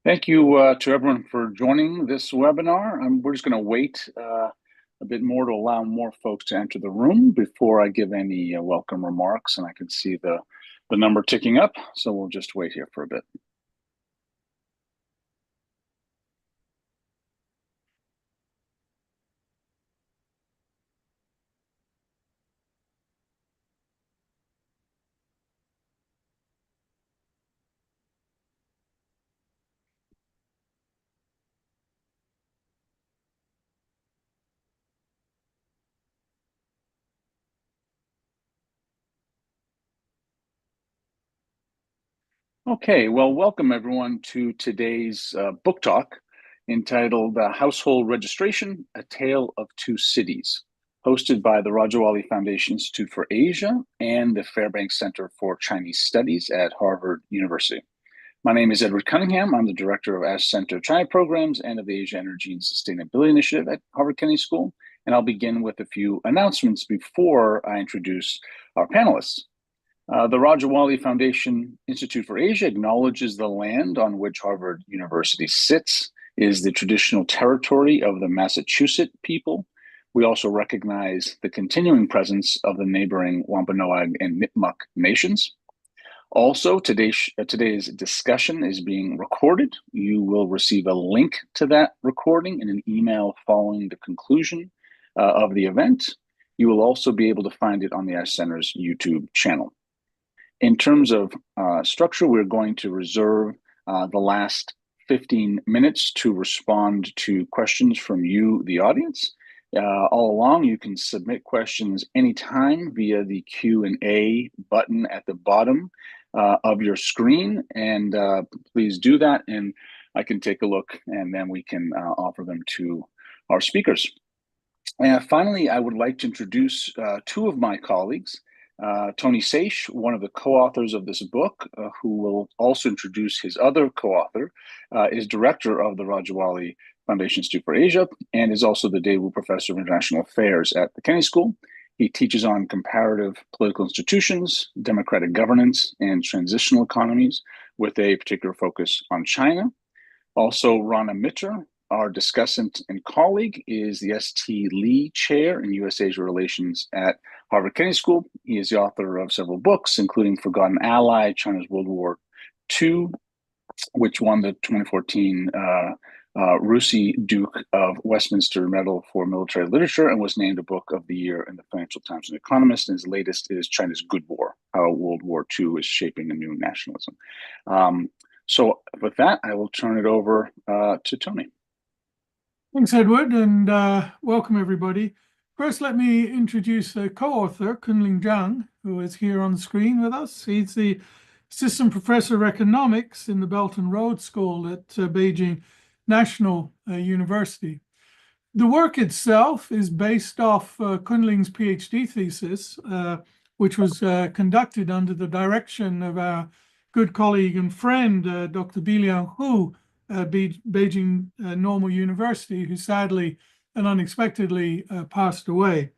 Thank you to everyone for joining this webinar. We're just going to wait a bit more to allow more folks to enter the room before I give any welcome remarks, and I can see the number ticking up, so we'll just wait here for a bit. Okay, well, welcome everyone to today's book talk entitled Household Registration, A Tale of Two Cities, hosted by the Rajawali Foundation Institute for Asia and the Fairbanks Center for Chinese Studies at Harvard University. My name is Edward Cunningham. I'm the director of Ash Center China Programs and of the Asia Energy and Sustainability Initiative at Harvard Kennedy School. And I'll begin with a few announcements before I introduce our panelists. The Rajawali Foundation Institute for Asia acknowledges the land on which Harvard University sits is the traditional territory of the Massachusetts people. We also recognize the continuing presence of the neighboring Wampanoag and Nipmuc nations. Also, today's discussion is being recorded. You will receive a link to that recording in an email following the conclusion of the event. You will also be able to find it on the Ash Center's YouTube channel. In terms of structure, we're going to reserve the last 15 minutes to respond to questions from you, the audience. All along, you can submit questions anytime via the Q&A button at the bottom of your screen, and please do that, and I can take a look, and then we can offer them to our speakers. And finally, I would like to introduce two of my colleagues. Anthony Saich, one of the co-authors of this book, who will also introduce his other co-author, is director of the Rajawali Foundation Institute for Asia and is also the Daewoo Professor of International Affairs at the Kennedy School. He teaches on comparative political institutions, democratic governance, and transitional economies with a particular focus on China. Also, Rana Mitter, our discussant and colleague, is the S.T. Lee Chair in U.S.-Asia Relations at Harvard Kennedy School. He is the author of several books, including Forgotten Ally, China's World War II, which won the 2014 Rusi Duke of Westminster Medal for Military Literature and was named a Book of the Year in the Financial Times and Economist. And his latest is China's Good War, How World War II is Shaping a New Nationalism. So with that, I will turn it over to Tony. Thanks, Edward, and welcome everybody. First, let me introduce a co-author, Kunling Zhang, who is here on the screen with us. He's the Assistant Professor of Economics in the Belt and Road School at Beijing National University. The work itself is based off Kunling's PhD thesis, which was conducted under the direction of our good colleague and friend, Dr. Biliang Hu, Beijing Normal University, who sadly and unexpectedly passed away.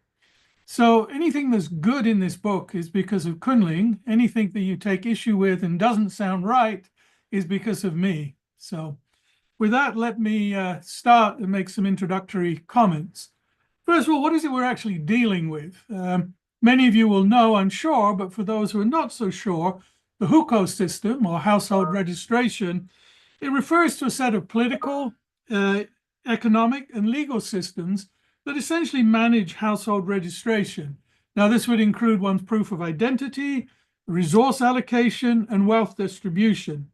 So anything that's good in this book is because of Kunling. Anything that you take issue with and doesn't sound right is because of me. So with that, let me start and make some introductory comments. First of all, what is it we're actually dealing with? Many of you will know, I'm sure, but for those who are not so sure, the Hukou system, or household registration, it refers to a set of political, economic, and legal systems that essentially manage household registration. Now, this would include one's proof of identity, resource allocation, and wealth distribution.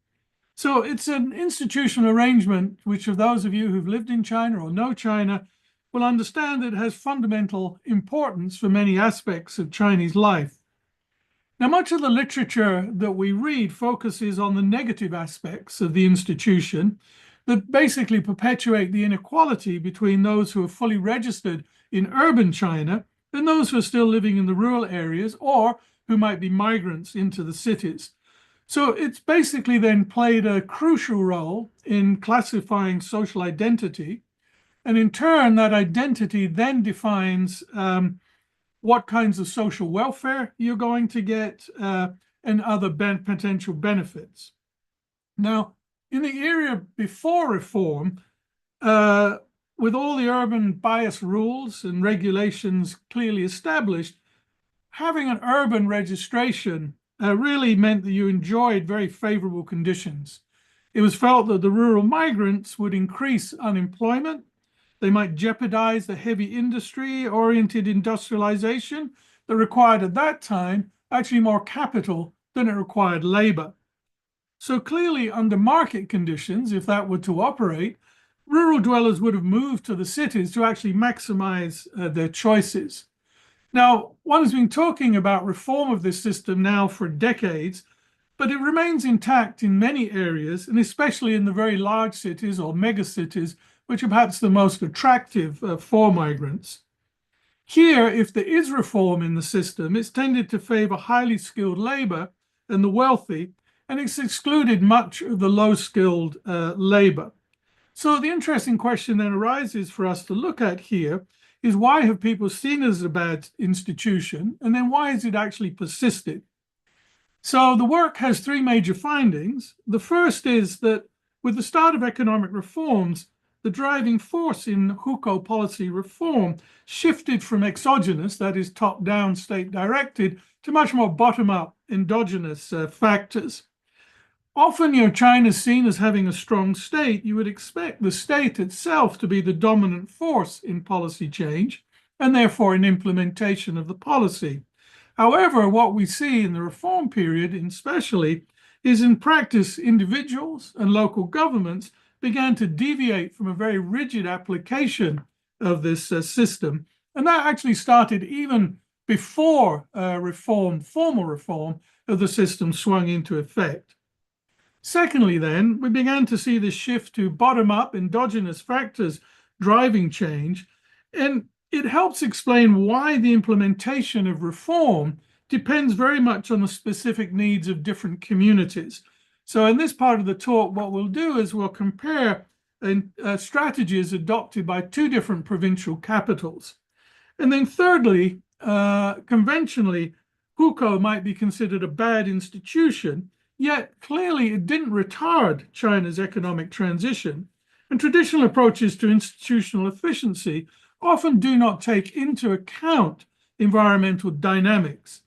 So it's an institutional arrangement which, for those of you who've lived in China or know China, will understand that it has fundamental importance for many aspects of Chinese life. Now, much of the literature that we read focuses on the negative aspects of the institution that basically perpetuate the inequality between those who are fully registered in urban China and those who are still living in the rural areas or who might be migrants into the cities. So it's basically then played a crucial role in classifying social identity. And in turn, that identity then defines what kinds of social welfare you're going to get and other potential benefits. Now, in the era before reform, with all the urban bias rules and regulations clearly established, having an urban registration really meant that you enjoyed very favorable conditions. It was felt that the rural migrants would increase unemployment. They might jeopardize the heavy industry-oriented industrialization that required at that time actually more capital than it required labor. So clearly, under market conditions, if that were to operate, rural dwellers would have moved to the cities to actually maximize their choices. Now, one has been talking about reform of this system now for decades, but it remains intact in many areas, and especially in the very large cities or megacities, which are perhaps the most attractive for migrants. Here, if there is reform in the system, it's tended to favor highly skilled labor and the wealthy, and it's excluded much of the low-skilled labor. So the interesting question then arises for us to look at here is, why have people seen it as a bad institution, and then why has it actually persisted? So the work has three major findings. The first is that with the start of economic reforms, the driving force in Hukou policy reform shifted from exogenous, that is top-down state-directed, to much more bottom-up endogenous factors. Often, China is seen as having a strong state. You would expect the state itself to be the dominant force in policy change and therefore in implementation of the policy. However, what we see in the reform period, especially, is in practice, individuals and local governments began to deviate from a very rigid application of this system. And that actually started even before formal reform of the system swung into effect. Secondly, then, we began to see the shift to bottom-up endogenous factors driving change, and it helps explain why the implementation of reform depends very much on the specific needs of different communities. So in this part of the talk, what we'll do is we'll compare strategies adopted by two different provincial capitals. And then thirdly, conventionally, Hukou might be considered a bad institution, yet clearly it didn't retard China's economic transition. And traditional approaches to institutional efficiency often do not take into account environmental dynamics.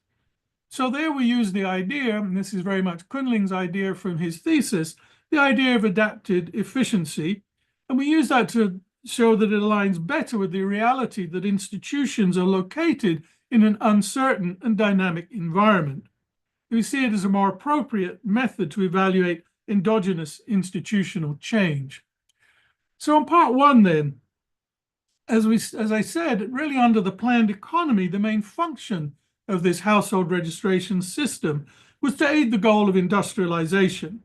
So there we use the idea, and this is very much Kunling's idea from his thesis, the idea of adapted efficiency. And we use that to show that it aligns better with the reality that institutions are located in an uncertain and dynamic environment. We see it as a more appropriate method to evaluate endogenous institutional change. So in part one then, as I said, really under the planned economy, the main function of this household registration system was to aid the goal of industrialization.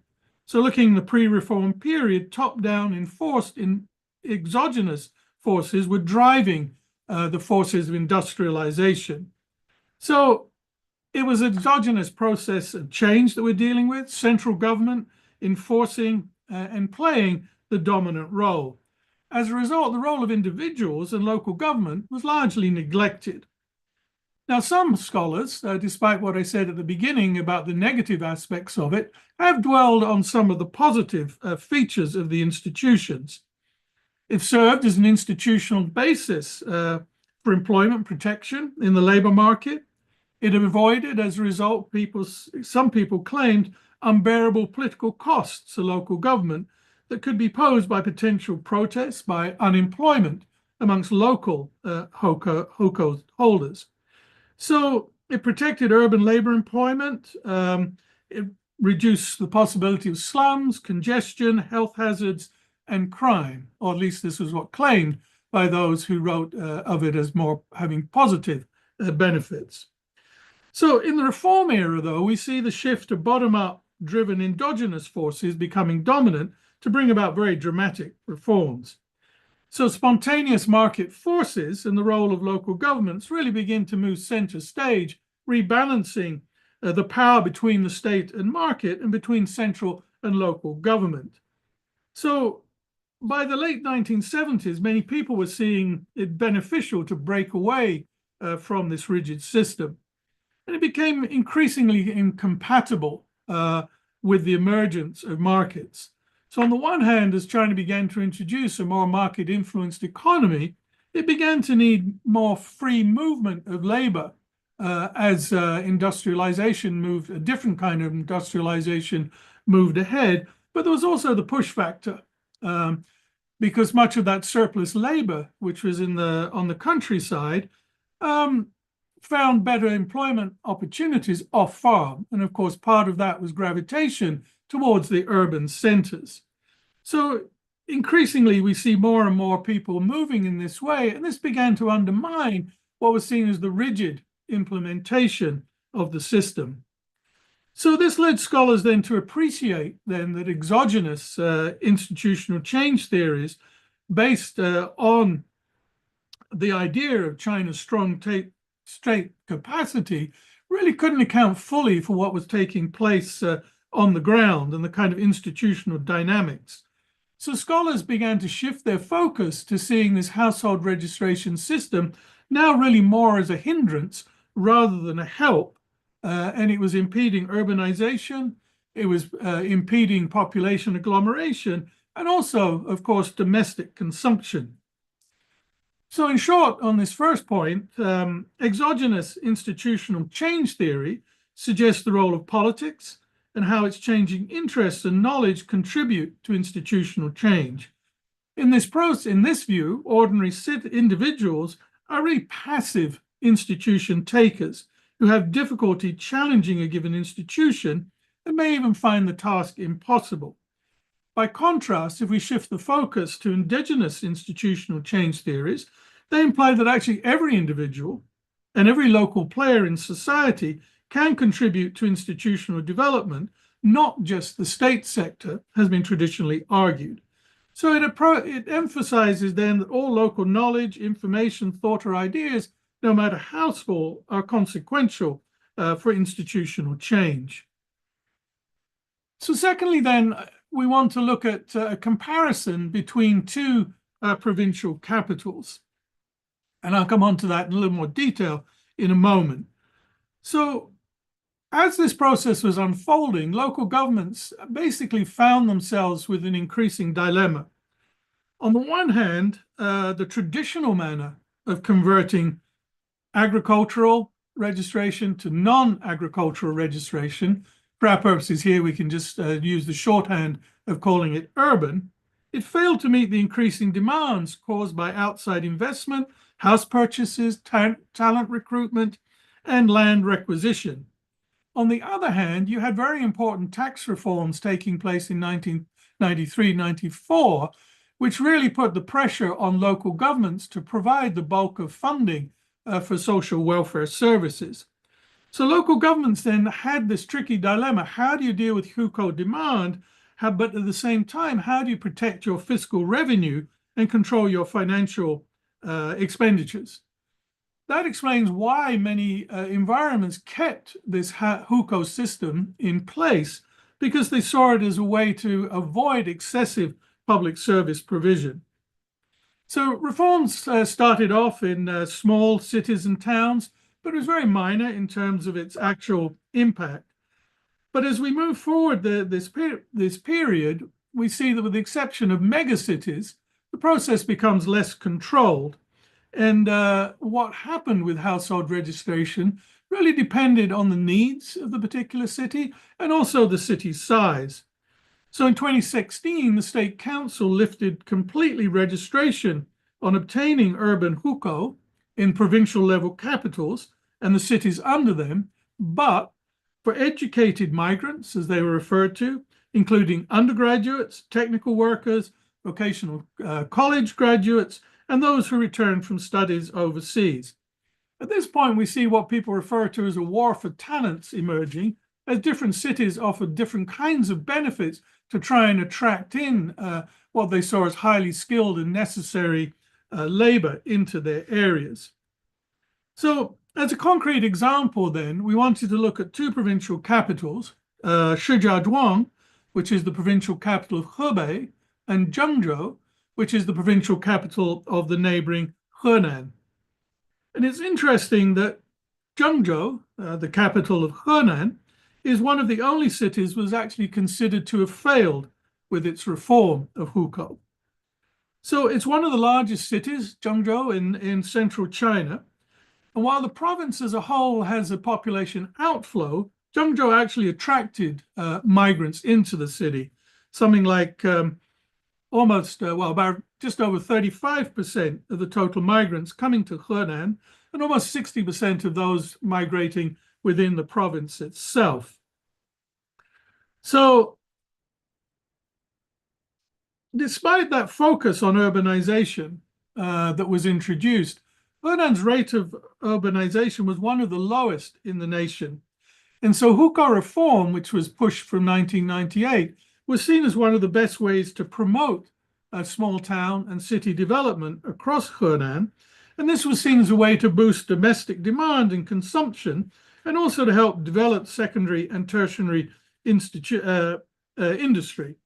So looking in the pre-reform period, top-down enforced in exogenous forces were driving the forces of industrialization. So it was an exogenous process of change that we're dealing with, central government enforcing and playing the dominant role. As a result, the role of individuals and local government was largely neglected. Now, some scholars, despite what I said at the beginning about the negative aspects of it, have dwelled on some of the positive features of the institutions. It served as an institutional basis for employment protection in the labor market. It avoided, as a result, some people claimed, unbearable political costs to local government that could be posed by potential protests, by unemployment amongst local Hukou holders. So it protected urban labor employment. It reduced the possibility of slums, congestion, health hazards, and crime, or at least this was what claimed by those who wrote of it as more having positive benefits. So in the reform era, though, we see the shift to bottom-up driven endogenous forces becoming dominant to bring about very dramatic reforms. So spontaneous market forces and the role of local governments really begin to move center stage, rebalancing the power between the state and market and between central and local government. So by the late 1970s, many people were seeing it beneficial to break away from this rigid system. And it became increasingly incompatible with the emergence of markets. So on the one hand, as China began to introduce a more market-influenced economy, it began to need more free movement of labor as industrialization moved, a different kind of industrialization moved ahead. But there was also the push factor, because much of that surplus labor, which was on the countryside, found better employment opportunities off farm. And of course, part of that was gravitation towards the urban centers. So increasingly, we see more and more people moving in this way, and this began to undermine what was seen as the rigid implementation of the system. So this led scholars then to appreciate then that exogenous institutional change theories based on the idea of China's strong state capacity really couldn't account fully for what was taking place on the ground and the kind of institutional dynamics. So scholars began to shift their focus to seeing this household registration system now really more as a hindrance rather than a help. And it was impeding urbanization, it was impeding population agglomeration, and also, of course, domestic consumption. So in short, on this first point, exogenous institutional change theory suggests the role of politics and how its changing interests and knowledge contribute to institutional change. In this view, ordinary individuals are really passive institution takers who have difficulty challenging a given institution and may even find the task impossible. By contrast, if we shift the focus to indigenous institutional change theories, they imply that actually every individual and every local player in society can contribute to institutional development, not just the state sector, has been traditionally argued. So it emphasizes then that all local knowledge, information, thought, or ideas, no matter how small, are consequential for institutional change. So secondly, then, we want to look at a comparison between two provincial capitals. And I'll come on to that in a little more detail in a moment. So as this process was unfolding, local governments basically found themselves with an increasing dilemma. On the one hand, the traditional manner of converting agricultural registration to non-agricultural registration, for our purposes here, we can just use the shorthand of calling it urban, it failed to meet the increasing demands caused by outside investment, house purchases, talent recruitment, and land requisition. On the other hand, you had very important tax reforms taking place in 1993-94, which really put the pressure on local governments to provide the bulk of funding for social welfare services. So local governments then had this tricky dilemma. How do you deal with Hukou demand, but at the same time, how do you protect your fiscal revenue and control your financial expenditures? That explains why many environments kept this Hukou system in place, because they saw it as a way to avoid excessive public service provision. So reforms started off in small cities and towns, but it was very minor in terms of its actual impact. But as we move forward this period, we see that with the exception of megacities, the process becomes less controlled. And what happened with household registration really depended on the needs of the particular city and also the city's size. So in 2016, the State Council lifted completely registration on obtaining urban Hukou in provincial level capitals and the cities under them, but for educated migrants, as they were referred to, including undergraduates, technical workers, vocational college graduates, and those who returned from studies overseas. At this point, we see what people refer to as a war for talents emerging, as different cities offered different kinds of benefits to try and attract in what they saw as highly skilled and necessary labor into their areas. So as a concrete example, then, we wanted to look at two provincial capitals, Shijiazhuang, which is the provincial capital of Hebei, and Zhengzhou, which is the provincial capital of the neighboring Henan. And it's interesting that Zhengzhou, the capital of Henan, is one of the only cities was actually considered to have failed with its reform of Hukou. So it's one of the largest cities, Zhengzhou, in central China. And while the province as a whole has a population outflow, Zhengzhou actually attracted migrants into the city, something like about just over 35% of the total migrants coming to Henan, and almost 60% of those migrating within the province itself. So, despite that focus on urbanization that was introduced, Hernan's rate of urbanization was one of the lowest in the nation. And so Hukou reform, which was pushed from 1998, was seen as one of the best ways to promote small town and city development across Henan. And this was seen as a way to boost domestic demand and consumption, and also to help develop secondary and tertiary industry.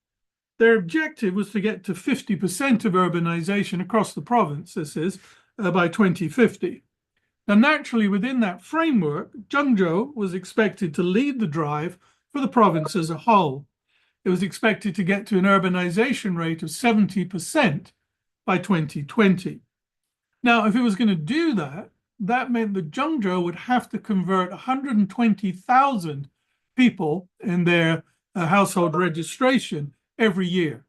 Their objective was to get to 50% of urbanization across the province, this is, by 2050. Now, naturally, within that framework, Zhengzhou was expected to lead the drive for the province as a whole. It was expected to get to an urbanization rate of 70% by 2020. Now, if it was going to do that, that meant that Zhengzhou would have to convert 120,000 people in their household registration every year.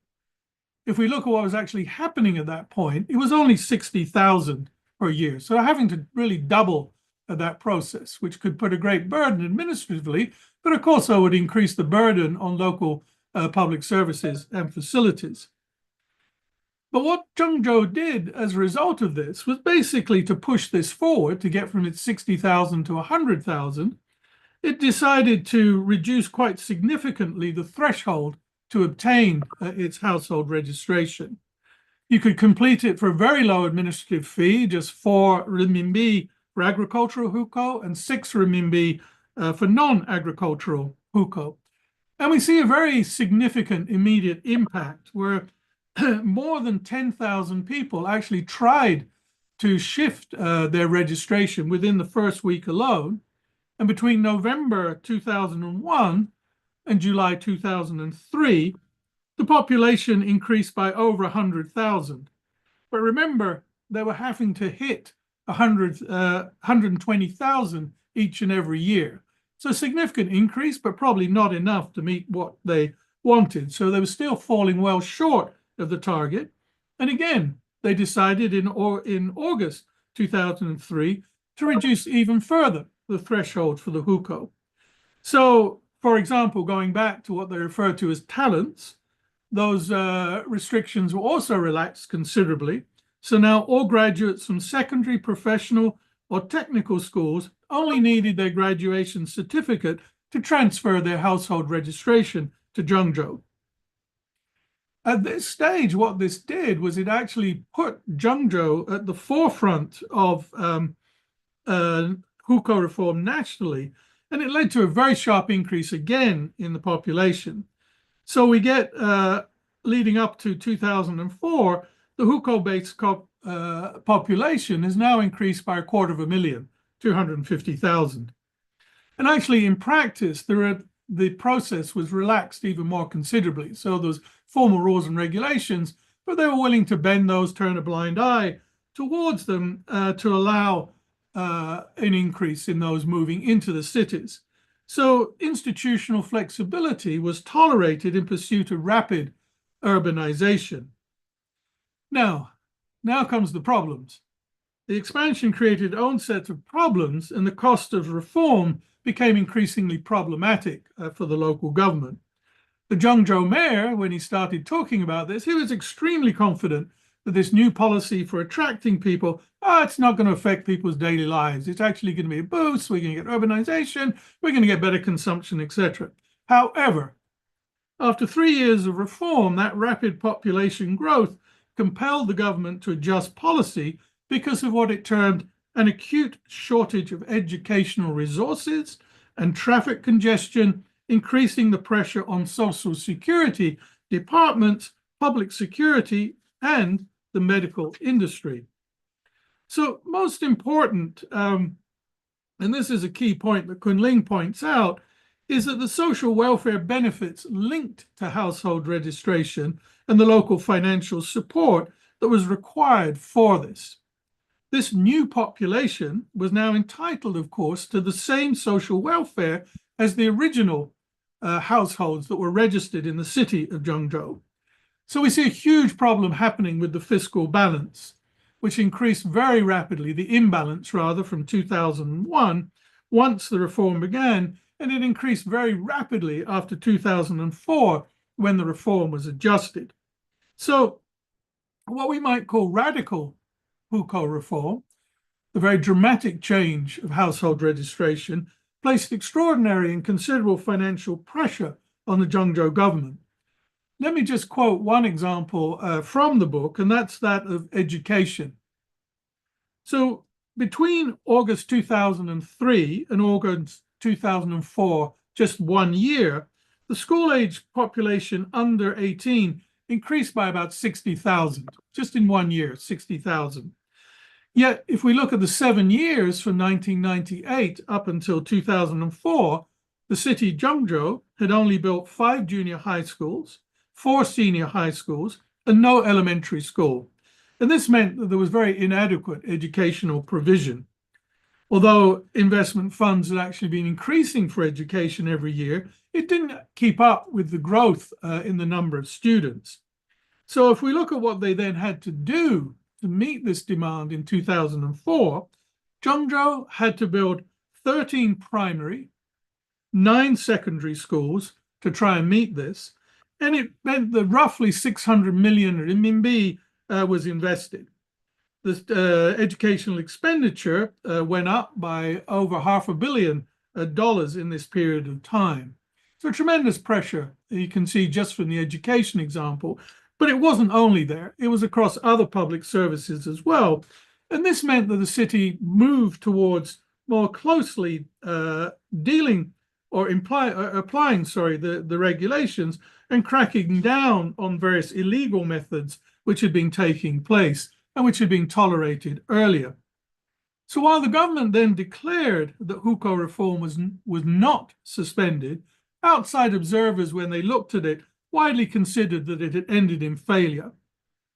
If we look at what was actually happening at that point, it was only 60,000 per year. So having to really double that process, which could put a great burden administratively, but of course, would increase the burden on local public services and facilities. But what Zhengzhou did as a result of this was basically to push this forward to get from its 60,000 to 100,000. It decided to reduce quite significantly the threshold to obtain its household registration. You could complete it for a very low administrative fee, just 4 renminbi for agricultural hukou and 6 renminbi for non-agricultural hukou. And we see a very significant immediate impact where more than 10,000 people actually tried to shift their registration within the first week alone. And between November 2001 and July 2003, the population increased by over 100,000. But remember, they were having to hit 120,000 each and every year. So a significant increase, but probably not enough to meet what they wanted. So they were still falling well short of the target. And again, they decided in August 2003 to reduce even further the threshold for the hukou. So, for example, going back to what they refer to as talents, those restrictions were also relaxed considerably. So now all graduates from secondary, professional, or technical schools only needed their graduation certificate to transfer their household registration to Zhengzhou. At this stage, what this did was it actually put Zhengzhou at the forefront of hukou reform nationally, and it led to a very sharp increase again in the population. So we get, leading up to 2004, the hukou-based population is now increased by 250,000, 250,000. And actually, in practice, the process was relaxed even more considerably. So there's formal rules and regulations, but they were willing to bend those, turn a blind eye towards them to allow an increase in those moving into the cities. So institutional flexibility was tolerated in pursuit of rapid urbanization. Now comes the problems. The expansion created its own set of problems, and the cost of reform became increasingly problematic for the local government. The Zhengzhou mayor, when he started talking about this, he was extremely confident that this new policy for attracting people, it's not going to affect people's daily lives. It's actually going to be a boost. We're going to get urbanization. We're going to get better consumption, etc. However, after 3 years of reform, that rapid population growth compelled the government to adjust policy because of what it termed an acute shortage of educational resources and traffic congestion, increasing the pressure on social security departments, public security, and the medical industry. So most important, and this is a key point that Kunling points out, is that the social welfare benefits linked to household registration and the local financial support that was required for this. This new population was now entitled, of course, to the same social welfare as the original households that were registered in the city of Zhengzhou. So we see a huge problem happening with the fiscal balance, which increased very rapidly, the imbalance rather, from 2001, once the reform began, and it increased very rapidly after 2004, when the reform was adjusted. So what we might call radical Hukou reform, the very dramatic change of household registration, placed extraordinary and considerable financial pressure on the Zhengzhou government. Let me just quote one example from the book, and that's that of education. So between August 2003 and August 2004, just 1 year, the school-age population under 18 increased by about 60,000, just in 1 year, 60,000. Yet, if we look at the 7 years from 1998 up until 2004, the city Zhengzhou had only built 5 junior high schools, 4 senior high schools, and no elementary school. And this meant that there was very inadequate educational provision. Although investment funds had actually been increasing for education every year, it didn't keep up with the growth in the number of students. So if we look at what they then had to do to meet this demand in 2004, Zhengzhou had to build 13 primary, 9 secondary schools to try and meet this. And it meant that roughly 600 million renminbi was invested. The educational expenditure went up by over $500 million in this period of time. So tremendous pressure, you can see just from the education example. But it wasn't only there, it was across other public services as well. And this meant that the city moved towards more closely dealing or applying the regulations and cracking down on various illegal methods which had been taking place and which had been tolerated earlier. So while the government then declared that Hukou reform was not suspended, outside observers, when they looked at it, widely considered that it had ended in failure.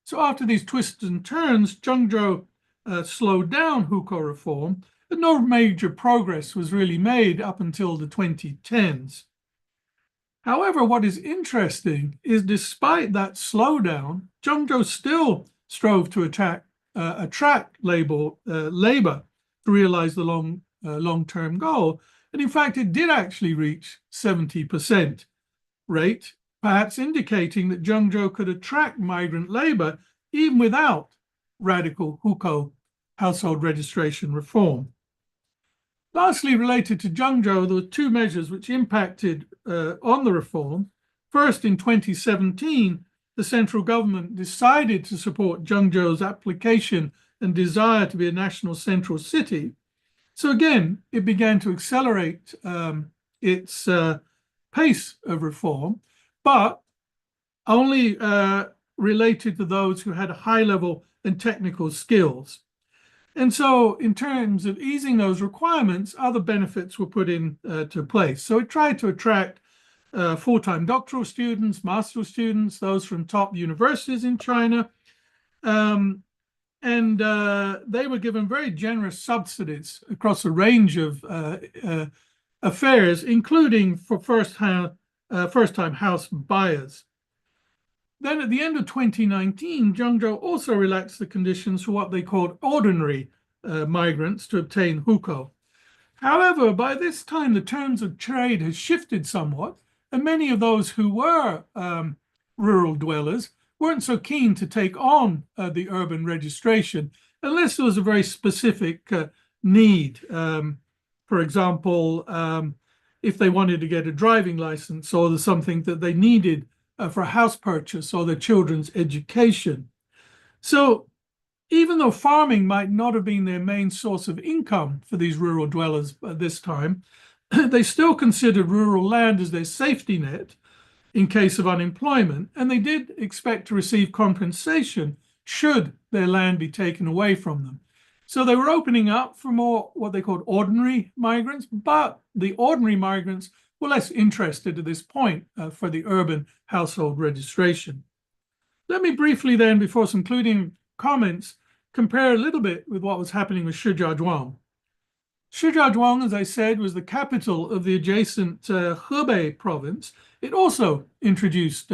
So after these twists and turns, Zhengzhou slowed down Hukou reform, but no major progress was really made up until the 2010s. However, what is interesting is despite that slowdown, Zhengzhou still strove to attract labor to realize the long-term goal. And in fact, it did actually reach 70% rate, perhaps indicating that Zhengzhou could attract migrant labor even without radical Hukou household registration reform. Lastly, related to Zhengzhou, there were 2 measures which impacted on the reform. First, in 2017, the central government decided to support Zhengzhou's application and desire to be a national central city. So again, it began to accelerate its pace of reform, but only related to those who had high level and technical skills. And so in terms of easing those requirements, other benefits were put into place. So it tried to attract full-time doctoral students, master's students, those from top universities in China. And they were given very generous subsidies across a range of affairs, including for first-time house buyers. Then at the end of 2019, Zhengzhou also relaxed the conditions for what they called ordinary migrants to obtain Hukou. However, by this time, the terms of trade has shifted somewhat, and many of those who were rural dwellers weren't so keen to take on the urban registration unless there was a very specific need. For example, if they wanted to get a driving license, or there's something that they needed for a house purchase or their children's education. So even though farming might not have been their main source of income for these rural dwellers at this time, they still considered rural land as their safety net in case of unemployment, and they did expect to receive compensation should their land be taken away from them. So they were opening up for more what they called ordinary migrants, but the ordinary migrants were less interested at this point for the urban household registration. Let me briefly then, before some concluding comments, compare a little bit with what was happening with Shijiazhuang. Shijiazhuang, as I said, was the capital of the adjacent Hebei province. It also introduced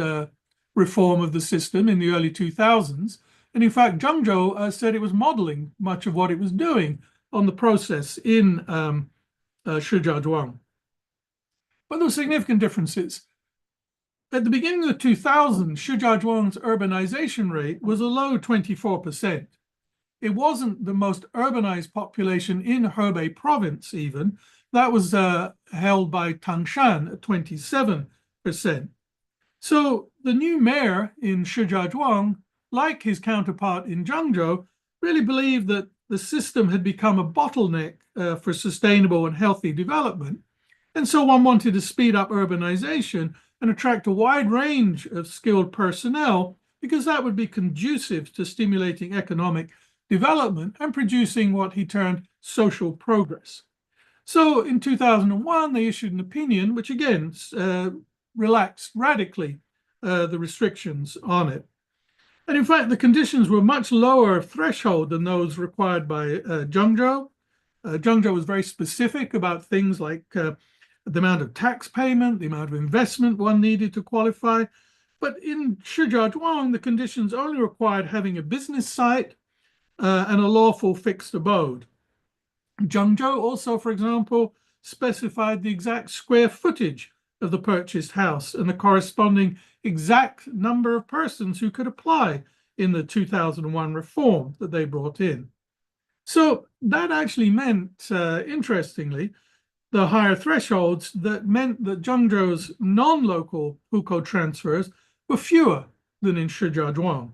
reform of the system in the early 2000s. And in fact, Zhengzhou said it was modeling much of what it was doing on the process in Shijiazhuang. But there were significant differences. At the beginning of the 2000s, Shijiazhuang's urbanization rate was a low 24%. It wasn't the most urbanized population in Hebei province even. That was held by Tangshan at 27%. So the new mayor in Shijiazhuang, like his counterpart in Zhengzhou, really believed that the system had become a bottleneck for sustainable and healthy development. And so one wanted to speed up urbanization and attract a wide range of skilled personnel, because that would be conducive to stimulating economic development and producing what he termed social progress. So in 2001, they issued an opinion which again relaxed radically the restrictions on it. And in fact, the conditions were much lower threshold than those required by Zhengzhou. Zhengzhou was very specific about things like the amount of tax payment, the amount of investment one needed to qualify. But in Shijiazhuang, the conditions only required having a business site and a lawful fixed abode. Zhengzhou also, for example, specified the exact square footage of the purchased house and the corresponding exact number of persons who could apply in the 2001 reform that they brought in. So that actually meant, interestingly, the higher thresholds that meant that Zhengzhou's non-local Hukou transfers were fewer than in Shijiazhuang.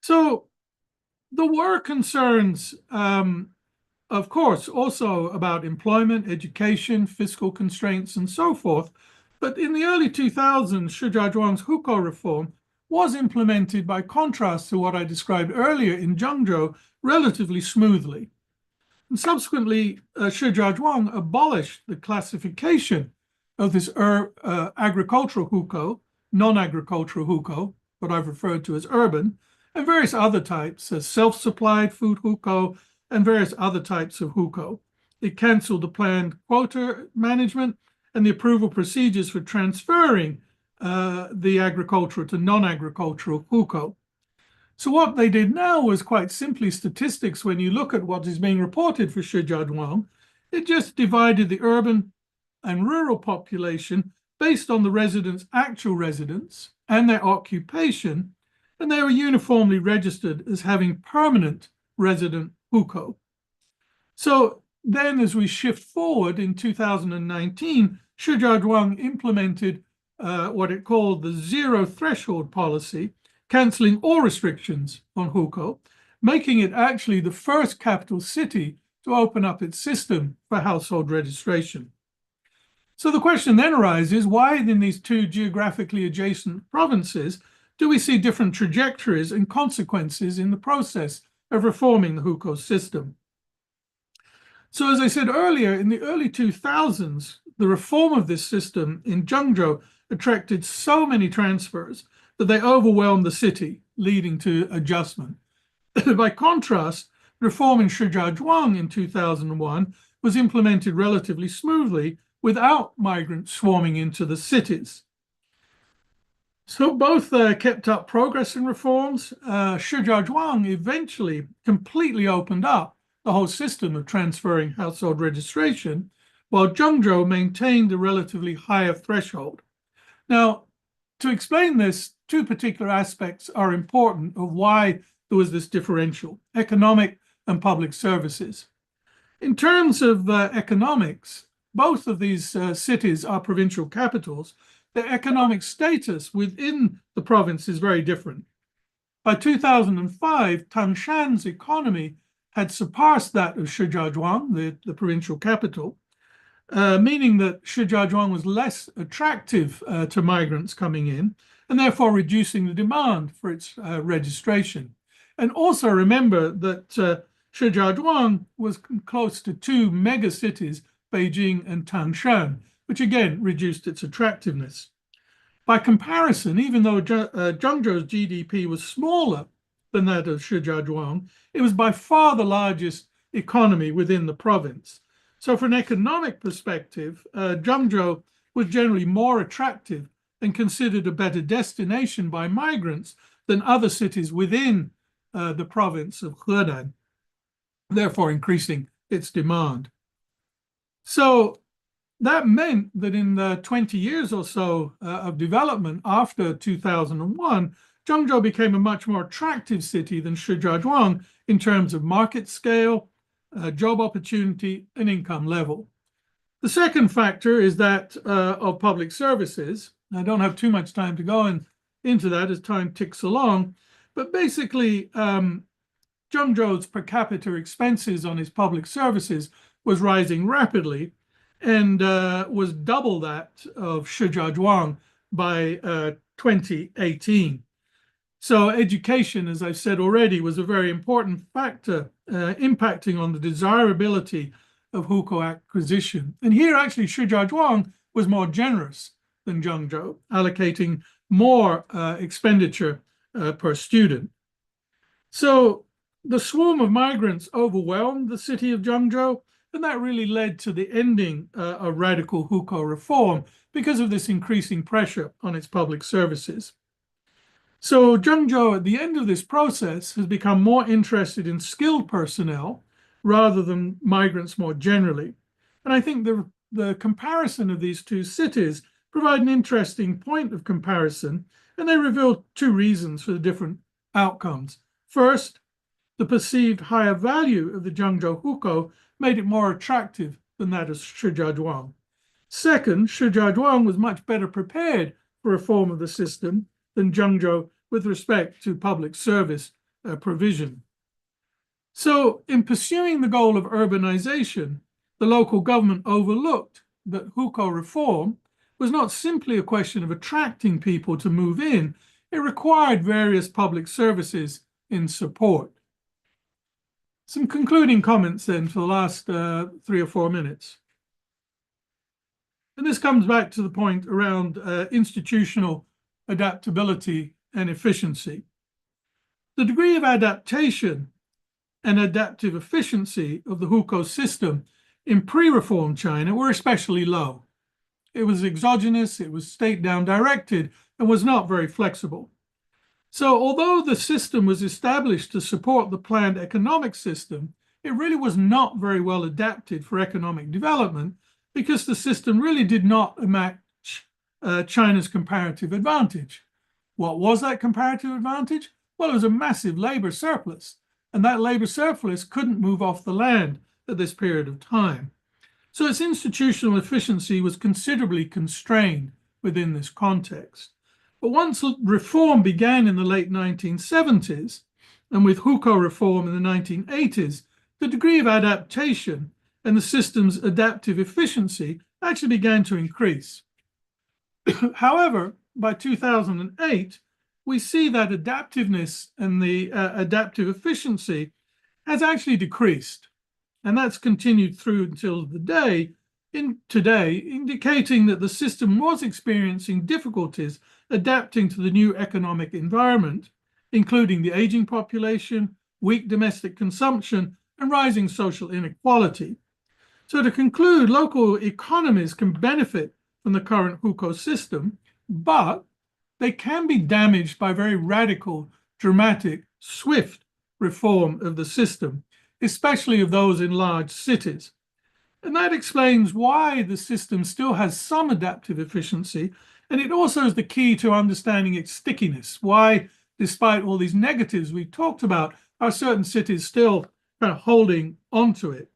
So there were concerns, of course, also about employment, education, fiscal constraints, and so forth. But in the early 2000s, Shijiazhuang's Hukou reform was implemented, by contrast to what I described earlier in Zhengzhou, relatively smoothly. And subsequently, Shijiazhuang abolished the classification of this agricultural Hukou, non-agricultural Hukou, what I've referred to as urban, and various other types, as self-supplied food Hukou, and various other types of Hukou. It cancelled the planned quota management and the approval procedures for transferring the agricultural to non-agricultural Hukou. So what they did now was quite simply statistics. When you look at what is being reported for Shijiazhuang, it just divided the urban and rural population based on the residents' actual residence and their occupation, and they were uniformly registered as having permanent resident Hukou. So then, as we shift forward in 2019, Shijiazhuang implemented what it called the zero threshold policy, cancelling all restrictions on Hukou, making it actually the first capital city to open up its system for household registration. So the question then arises, why in these two geographically adjacent provinces do we see different trajectories and consequences in the process of reforming the Hukou system? So as I said earlier, in the early 2000s, the reform of this system in Zhengzhou attracted so many transfers that they overwhelmed the city, leading to adjustment. By contrast, reform in Shijiazhuang in 2001 was implemented relatively smoothly without migrants swarming into the cities. So both kept up progress in reforms. Shijiazhuang eventually completely opened up the whole system of transferring household registration, while Zhengzhou maintained a relatively higher threshold. Now, to explain this, two particular aspects are important of why there was this differential: economic and public services. In terms of economics, both of these cities are provincial capitals. Their economic status within the province is very different. By 2005, Tangshan's economy had surpassed that of Shijiazhuang, the provincial capital, meaning that Shijiazhuang was less attractive to migrants coming in, and therefore reducing the demand for its registration. And also remember that Shijiazhuang was close to two mega cities, Beijing and Tangshan, which again reduced its attractiveness. By comparison, even though Zhengzhou's GDP was smaller than that of Shijiazhuang, it was by far the largest economy within the province. So from an economic perspective, Zhengzhou was generally more attractive and considered a better destination by migrants than other cities within the province of Henan, therefore increasing its demand. So that meant that in the 20 years or so of development after 2001, Zhengzhou became a much more attractive city than Shijiazhuang in terms of market scale, job opportunity, and income level. The second factor is that of public services. I don't have too much time to go into that as time ticks along, but basically Zhengzhou's per capita expenses on its public services was rising rapidly and was double that of Shijiazhuang by 2018. So education, as I've said already, was a very important factor impacting on the desirability of Hukou acquisition. And here actually Shijiazhuang was more generous than Zhengzhou, allocating more expenditure per student. So the swarm of migrants overwhelmed the city of Zhengzhou, and that really led to the ending of radical Hukou reform because of this increasing pressure on its public services. So Zhengzhou, at the end of this process, has become more interested in skilled personnel rather than migrants more generally. And I think the comparison of these two cities provide an interesting point of comparison, and they reveal two reasons for the different outcomes. First, the perceived higher value of the Zhengzhou Hukou made it more attractive than that of Shijiazhuang. Second, Shijiazhuang was much better prepared for reform of the system than Zhengzhou with respect to public service provision. So in pursuing the goal of urbanization, the local government overlooked that Hukou reform was not simply a question of attracting people to move in, it required various public services in support. Some concluding comments then for the last 3 or 4 minutes. And this comes back to the point around institutional adaptability and efficiency. The degree of adaptation and adaptive efficiency of the Hukou system in pre-reform China were especially low. It was exogenous, it was state-down directed, and was not very flexible. So although the system was established to support the planned economic system, it really was not very well adapted for economic development because the system really did not match China's comparative advantage. What was that comparative advantage? Well, it was a massive labor surplus, and that labor surplus couldn't move off the land at this period of time. So its institutional efficiency was considerably constrained within this context. But once reform began in the late 1970s, and with Hukou reform in the 1980s, the degree of adaptation and the system's adaptive efficiency actually began to increase. However, by 2008, we see that adaptiveness and the adaptive efficiency has actually decreased. And that's continued through until today, indicating that the system was experiencing difficulties adapting to the new economic environment, including the aging population, weak domestic consumption, and rising social inequality. So to conclude, local economies can benefit from the current Hukou system, but they can be damaged by very radical, dramatic, swift reform of the system, especially of those in large cities. And that explains why the system still has some adaptive efficiency, and it also is the key to understanding its stickiness, why, despite all these negatives we've talked about, are certain cities still kind of holding onto it.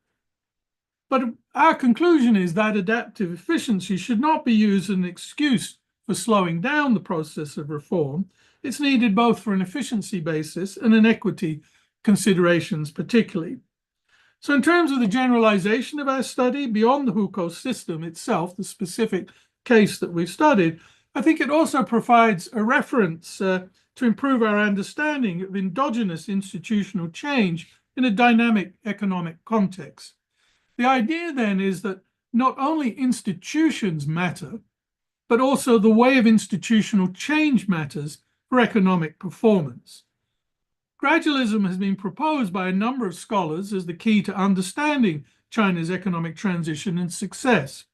But our conclusion is that adaptive efficiency should not be used as an excuse for slowing down the process of reform. It's needed both for an efficiency basis and an equity considerations particularly. So in terms of the generalization of our study beyond the Hukou system itself, the specific case that we've studied, I think it also provides a reference to improve our understanding of endogenous institutional change in a dynamic economic context. The idea then is that not only institutions matter, but also the way of institutional change matters for economic performance. Gradualism has been proposed by a number of scholars as the key to understanding China's economic transition and success.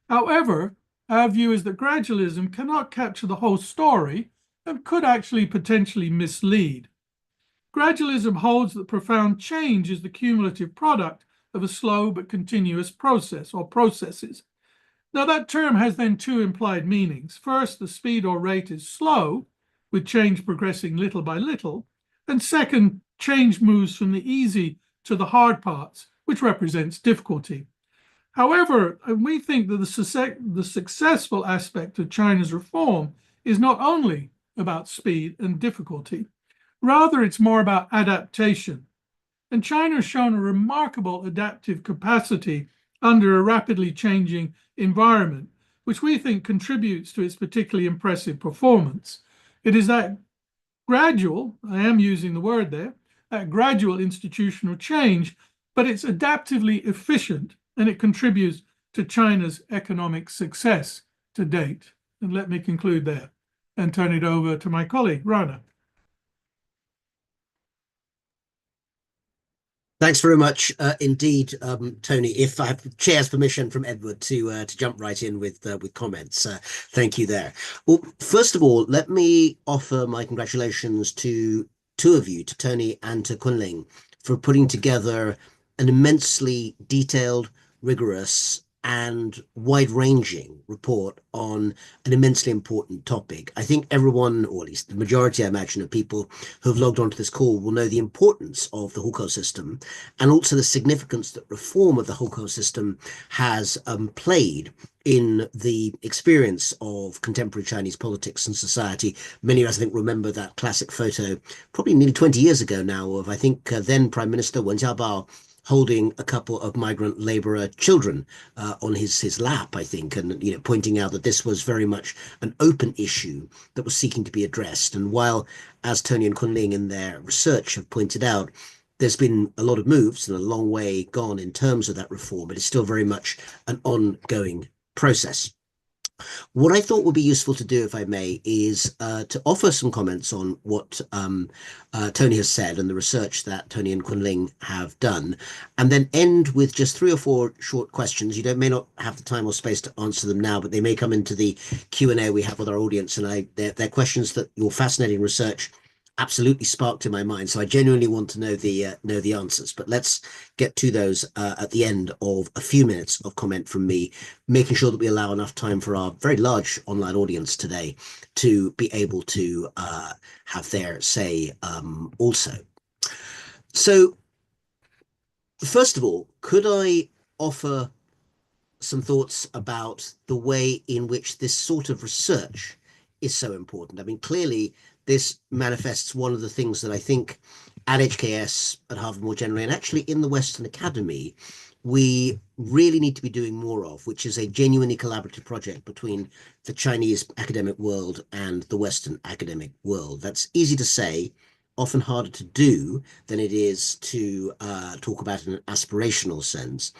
However, our view is that gradualism cannot capture the whole story and could actually potentially mislead. Gradualism holds that profound change is the cumulative product of a slow but continuous process or processes. Now, that term has then two implied meanings. First, the speed or rate is slow, with change progressing little by little. And second, change moves from the easy to the hard parts, which represents difficulty. However, we think that the successful aspect of China's reform is not only about speed and difficulty. Rather, it's more about adaptation. And China has shown a remarkable adaptive capacity under a rapidly changing environment, which we think contributes to its particularly impressive performance. It is that gradual, I am using the word there, that gradual institutional change, but it's adaptively efficient and it contributes to China's economic success to date. And let me conclude there and turn it over to my colleague, Rana. Thanks very much indeed, Tony. If I have the chair's permission from Edward to jump right in with comments, thank you there. Well, first of all, let me offer my congratulations to two of you, to Tony and to Kunling, for putting together an immensely detailed, rigorous, and wide-ranging report on an immensely important topic. I think everyone, or at least the majority, I imagine, of people who have logged onto this call will know the importance of the Hukou system and also the significance that reform of the Hukou system has played in the experience of contemporary Chinese politics and society. Many of us, I think, remember that classic photo, probably nearly 20 years ago now, of, I think, then Prime Minister Wen Jiabao holding a couple of migrant laborer children on his lap, I think, and pointing out that this was very much an open issue that was seeking to be addressed. And while, as Tony and Kunling in their research have pointed out, there's been a lot of moves and a long way gone in terms of that reform, it is still very much an ongoing process. What I thought would be useful to do, if I may, is to offer some comments on what Tony has said and the research that Tony and Kunling have done, and then end with just 3 or 4 short questions. You may not have the time or space to answer them now, but they may come into the Q&A we have with our audience, and they're questions that your fascinating research absolutely sparked in my mind. So I genuinely want to know the answers, but let's get to those at the end of a few minutes of comment from me, making sure that we allow enough time for our very large online audience today to be able to have their say also. So first of all, could I offer some thoughts about the way in which this sort of research is so important? I mean, clearly, this manifests one of the things that I think at HKS, at Harvard more generally, and actually in the Western Academy, we really need to be doing more of, which is a genuinely collaborative project between the Chinese academic world and the Western academic world. That's easy to say, often harder to do than it is to talk about in an aspirational sense.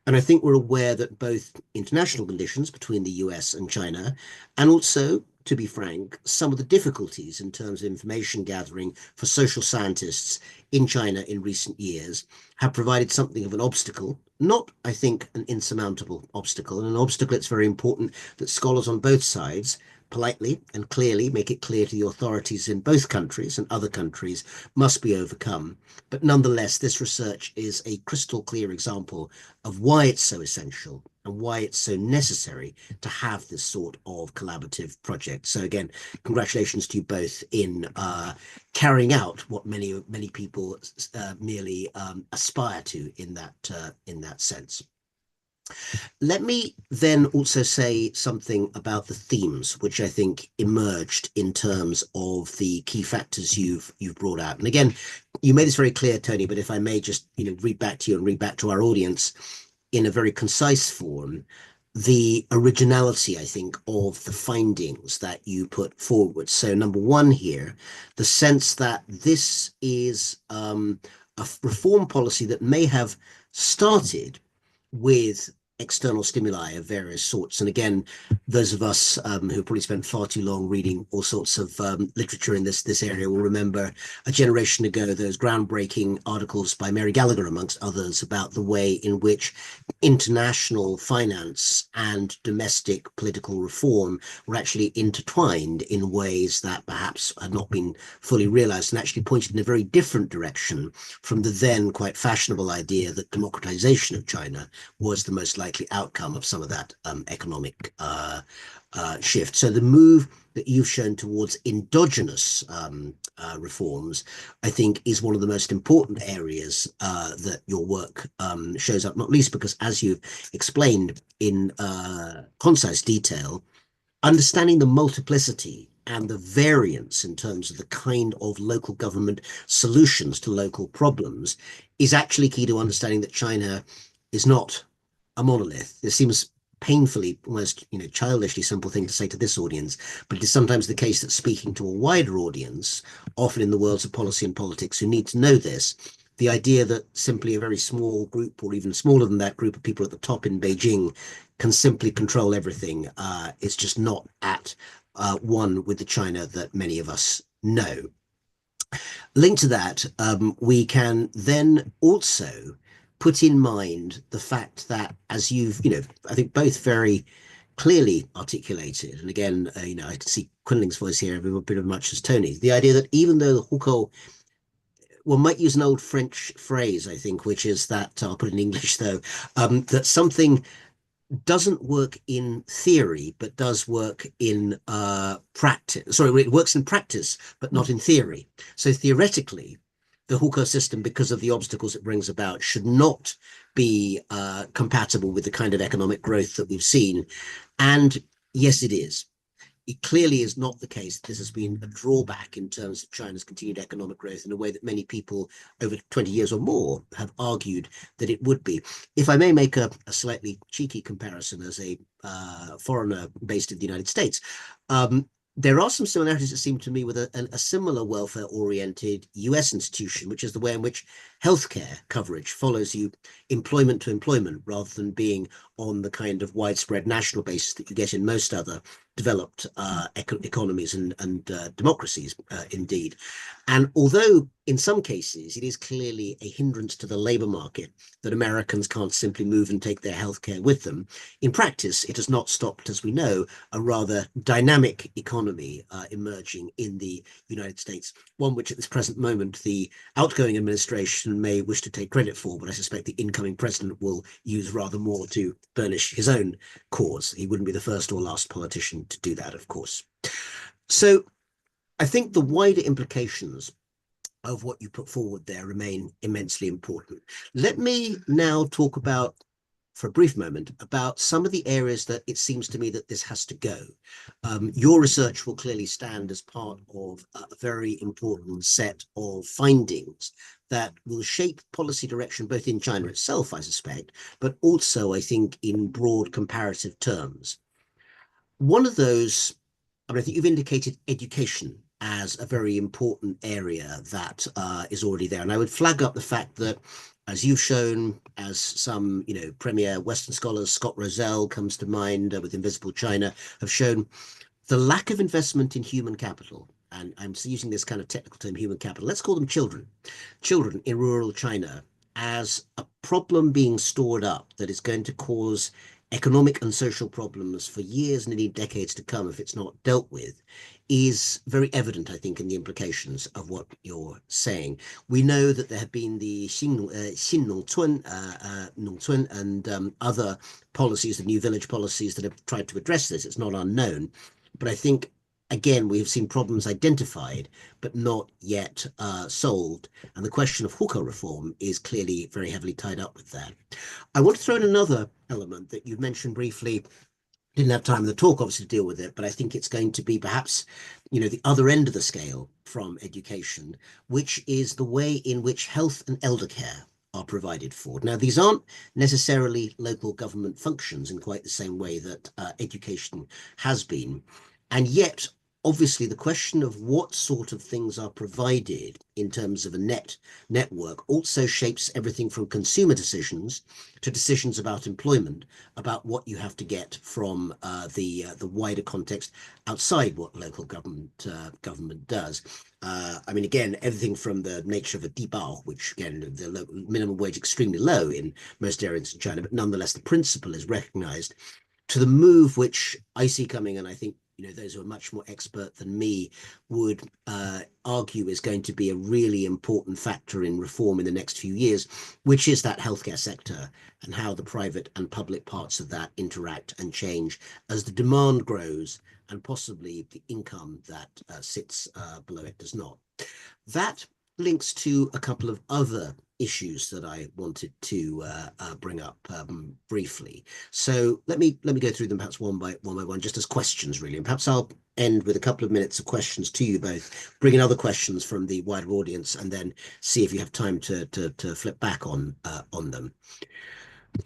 And I think we're aware that both international conditions between the US and China, and also, to be frank, some of the difficulties in terms of information gathering for social scientists in China in recent years have provided something of an obstacle, not, I think, an insurmountable obstacle, and an obstacle it's very important that scholars on both sides politely and clearly make it clear to the authorities in both countries and other countries must be overcome. But nonetheless, this research is a crystal clear example of why it's so essential and why it's so necessary to have this sort of collaborative project. So again, congratulations to you both in carrying out what many people merely aspire to in that sense. Let me then also say something about the themes, which I think emerged in terms of the key factors you've brought out. And again, you made this very clear, Tony, but if I may just read back to you and read back to our audience in a very concise form, the originality, I think, of the findings that you put forward. So number one here, the sense that this is a reform policy that may have started with external stimuli of various sorts. And again, those of us who probably spent far too long reading all sorts of literature in this area will remember a generation ago those groundbreaking articles by Mary Gallagher, amongst others, about the way in which international finance and domestic political reform were actually intertwined in ways that perhaps had not been fully realized, and actually pointed in a very different direction from the then quite fashionable idea that democratization of China was the most likely outcome of some of that economic shift. So the move that you've shown towards endogenous reforms, I think, is one of the most important areas that your work shows up, not least because, as you've explained in concise detail, understanding the multiplicity and the variance in terms of the kind of local government solutions to local problems is actually key to understanding that China is not a monolith. It seems painfully, almost, childishly simple thing to say to this audience, but it is sometimes the case that speaking to a wider audience, often in the worlds of policy and politics, who need to know this, the idea that simply a very small group, or even smaller than that group of people at the top in Beijing, can simply control everything is just not at one with the China that many of us know. Linked to that, we can then also put in mind the fact that, as you've, I think both very clearly articulated, and again, I can see Kunling's voice here every bit as much as Tony, the idea that even though the Hukou, one might use an old French phrase, I think, which is that, I'll put it in English though, that something doesn't work in theory, but does work in practice. Sorry, it works in practice, but not in theory. So theoretically, the Hukou system, because of the obstacles it brings about, should not be compatible with the kind of economic growth that we've seen. And yes, it is. It clearly is not the case. This has been a drawback in terms of China's continued economic growth in a way that many people over 20 years or more have argued that it would be. If I may make a slightly cheeky comparison as a foreigner based in the United States, there are some similarities, it seemed to me, with a similar welfare-oriented US institution, which is the way in which healthcare coverage follows you employment to employment, rather than being on the kind of widespread national basis that you get in most other developed economies and democracies, indeed. And although in some cases it is clearly a hindrance to the labor market that Americans can't simply move and take their healthcare with them, in practice it has not stopped, as we know, a rather dynamic economy emerging in the United States, one which at this present moment the outgoing administration may wish to take credit for, but I suspect the incoming president will use rather more to burnish his own cause. He wouldn't be the first or last politician to do that, of course. So I think the wider implications of what you put forward there remain immensely important. Let me now talk about, for a brief moment, about some of the areas that it seems to me that this has to go. Your research will clearly stand as part of a very important set of findings that will shape policy direction both in China itself, I suspect, but also, I think, in broad comparative terms. One of those, I think you've indicated education as a very important area that is already there. And I would flag up the fact that, as you've shown, as some, premier Western scholars, Scott Rozelle comes to mind with Invisible China, have shown, the lack of investment in human capital, and I'm using this kind of technical term, human capital, let's call them children in rural China, as a problem being stored up that is going to cause economic and social problems for years and indeed decades to come if it's not dealt with, is very evident, I think, in the implications of what you're saying. We know that there have been the Nongcun and other policies, the new village policies that have tried to address this. It's not unknown, but I think, again, we have seen problems identified, but not yet solved. And the question of Hukou reform is clearly very heavily tied up with that. I want to throw in another element that you mentioned briefly. Didn't have time in the talk, obviously, to deal with it, but I think it's going to be perhaps, the other end of the scale from education, which is the way in which health and elder care are provided for. Now, these aren't necessarily local government functions in quite the same way that education has been. And yet, obviously the question of what sort of things are provided in terms of a network also shapes everything from consumer decisions to decisions about employment, about what you have to get from the wider context outside what local government does. I mean, again, everything from the nature of a dibao, which again, the minimum wage extremely low in most areas in China, but nonetheless the principle is recognized, to the move which I see coming, and I think those who are much more expert than me would argue is going to be a really important factor in reform in the next few years, which is that healthcare sector and how the private and public parts of that interact and change as the demand grows and possibly the income that sits below it does not. That links to a couple of other issues that I wanted to bring up briefly. So let me go through them perhaps one by one, just as questions really. And perhaps I'll end with a couple of minutes of questions to you both, bring in other questions from the wider audience, and then see if you have time to flip back on them.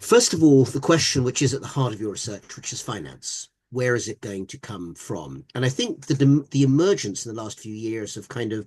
First of all, the question which is at the heart of your research, which is finance. Where is it going to come from? And I think the emergence in the last few years of kind of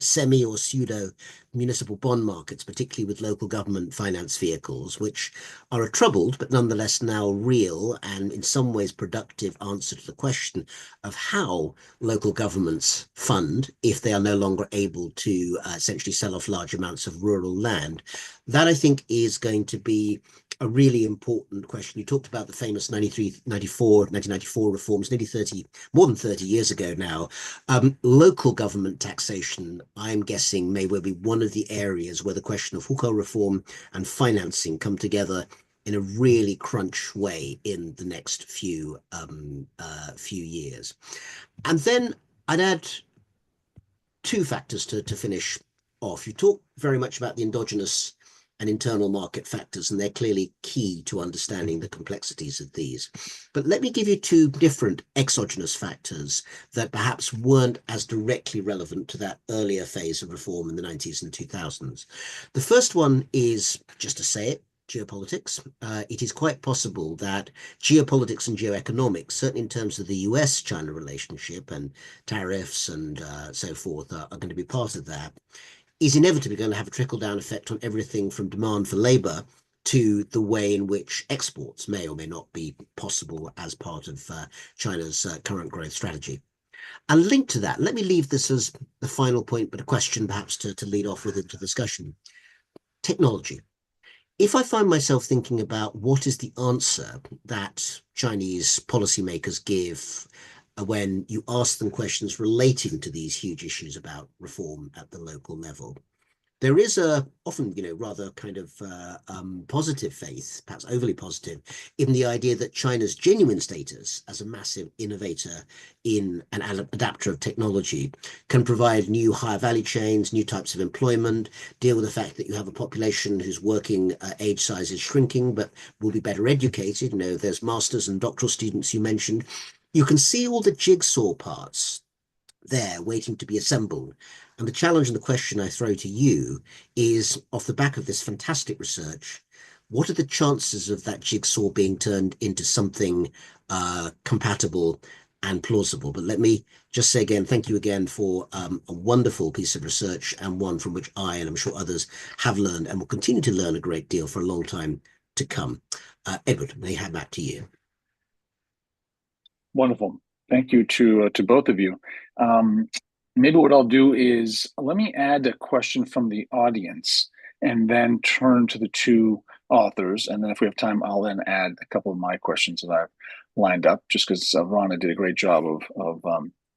semi or pseudo municipal bond markets, particularly with local government finance vehicles, which are a troubled but nonetheless now real and in some ways productive answer to the question of how local governments fund if they are no longer able to essentially sell off large amounts of rural land. That I think is going to be a really important question. You talked about the famous 1994 reforms, more than 30 years ago now. Local government taxation, I'm guessing, may well be one of the areas where the question of Hukou reform and financing come together in a really crunch way in the next few years. And then I'd add two factors to finish off. You talk very much about the endogenous and internal market factors, and they're clearly key to understanding the complexities of these. But let me give you two different exogenous factors that perhaps weren't as directly relevant to that earlier phase of reform in the 90s and 2000s. The first one is, just to say it, geopolitics. It is quite possible that geopolitics and geoeconomics, certainly in terms of the US-China relationship and tariffs and so forth, are going to be part of that, is inevitably going to have a trickle-down effect on everything from demand for labor to the way in which exports may or may not be possible as part of China's current growth strategy. And linked to that, let me leave this as the final point, but a question perhaps to lead off with into discussion. Technology. If I find myself thinking about what is the answer that Chinese policymakers give when you ask them questions relating to these huge issues about reform at the local level, there is often, rather kind of positive faith, perhaps overly positive, in the idea that China's genuine status as a massive innovator in an adapter of technology can provide new higher value chains, new types of employment, deal with the fact that you have a population whose working age size is shrinking, but will be better educated. There's masters and doctoral students you mentioned. You can see all the jigsaw parts there waiting to be assembled. And the challenge and the question I throw to you is, off the back of this fantastic research, what are the chances of that jigsaw being turned into something compatible and plausible? But let me just say again, thank you again for a wonderful piece of research, and one from which I, and I'm sure others, have learned and will continue to learn a great deal for a long time to come. Edward, may I hand back to you. Wonderful. Thank you to both of you. Maybe what I'll do is let me add a question from the audience and then turn to the two authors. And then if we have time, I'll then add a couple of my questions that I've lined up, just because Rana did a great job of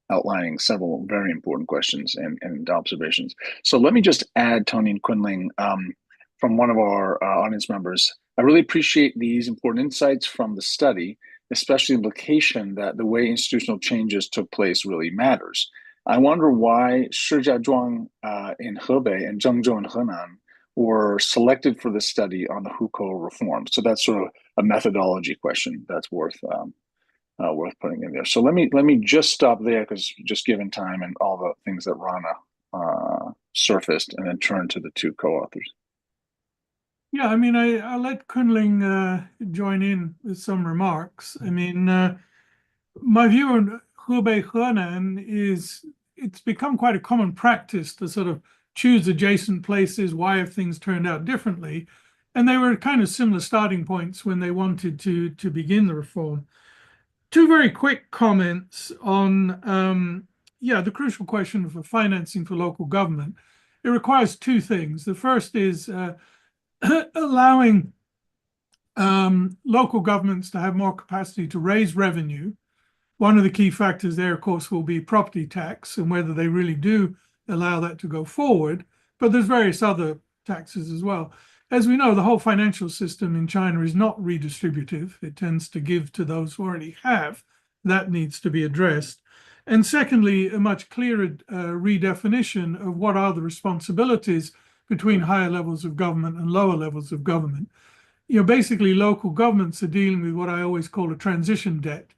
outlining several very important questions and observations. So let me just add, Tony and Kunling, from one of our audience members. I really appreciate these important insights from the study, especially the implication that the way institutional changes took place really matters. I wonder why Shijiazhuang in Hebei and Zhengzhou in Henan were selected for the study on the Hukou reform. So that's sort of a methodology question that's worth putting in there. So let me just stop there, because just given time and all the things that Rana surfaced, and then turn to the two co-authors. Yeah, I mean, I'll let Kunling join in with some remarks. I mean, my view on Hubei Henan it's become quite a common practice to sort of choose adjacent places. Why have things turned out differently? And they were kind of similar starting points when they wanted to begin the reform. Two very quick comments on the crucial question for financing for local government. It requires two things. The first is allowing local governments to have more capacity to raise revenue. One of the key factors there, of course, will be property tax and whether they really do allow that to go forward. But there's various other taxes as well. As we know, the whole financial system in China is not redistributive. It tends to give to those who already have. That needs to be addressed. And secondly, a much clearer redefinition of what are the responsibilities between higher levels of government and lower levels of government. Basically, local governments are dealing with what I always call a transition debt.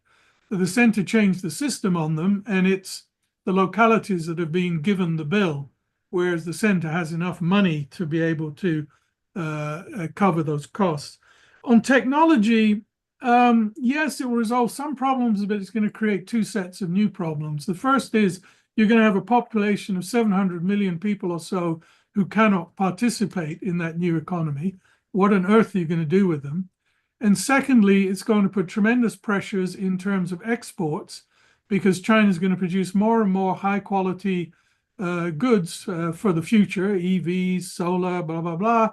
The center changed the system on them, and it's the localities that have been given the bill, whereas the center has enough money to be able to cover those costs. On technology, yes, it will resolve some problems, but it's going to create two sets of new problems. The first is you're going to have a population of 700 million people or so who cannot participate in that new economy. What on earth are you going to do with them? And secondly, it's going to put tremendous pressures in terms of exports because China is going to produce more and more high quality goods for the future, EVs, solar, blah, blah, blah,